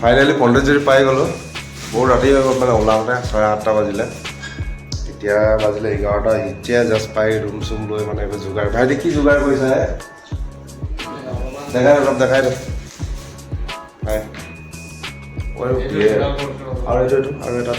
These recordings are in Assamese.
ফাইনেলি পণ্ডিতজী পাই গ'লোঁ বহুত ৰাতি হৈ গ'ল মানে ওলাওঁতে 7-8টা বাজিলে এতিয়া বাজিলে 11টা এতিয়া জাষ্ট পাই ৰুম চুম লৈ মানে এইবোৰ যোগাৰ ভাইটি কি যোগাৰ কৰিছা দেখাই অলপ দেখাই দে হয় আৰু এইটো আৰু এটা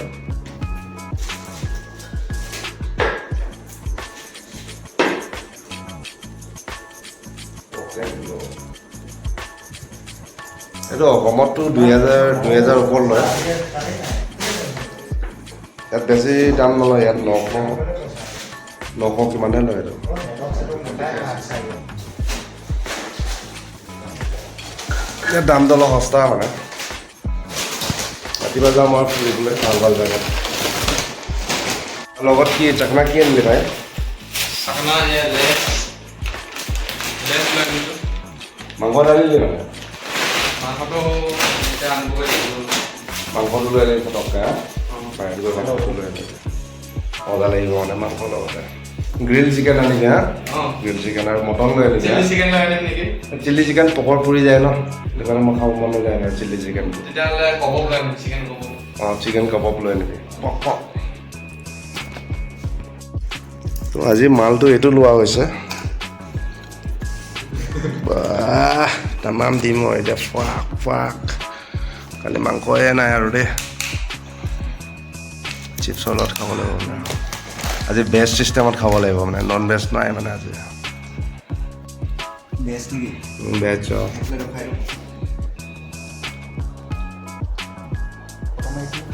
এইটো অসমততো 2000 ওপৰত লয় ইয়াত বেছি দাম নলয় ইয়াত 900 কিমানহে লয় এইটো ইয়াত দামটো অলপ সস্তা মানে ৰাতিপুৱা যাওঁ মই ফুৰিবলৈ ভাল ভাল জেগাত লগত কি চাকনা কি আনিলি ভাই মাংস আনিলি মানে মাংসটো লৈ আনিলি ফটককৈ বাহিৰত গৈ মাংসটো লৈ আনিলি মজা লাগিব মানে মাংসৰ লগতে গ্ৰিল চিকেন আনিবি হা গ্ৰিল চিকেন আৰু মটন লৈ আনিবি চিলি চিকেন পকৰ পুৰি যায় ন সেইকাৰণে মই খাব মন নাযায় নাই চিলি চিকেনটো অঁ চিকেন কাবাব লৈ আনিবি পক তো আজি মালটো এইটো লোৱা হৈছে বাহ তামাম দিম মই এতিয়া ফাক কালি মাংসয়ে নাই আৰু দেই চিপছৰ লগত খাব লাগিব মানে আজি বেজ চিষ্টেমত খাব লাগিব মানে নন ভেজ নাই মানে আজি বেজ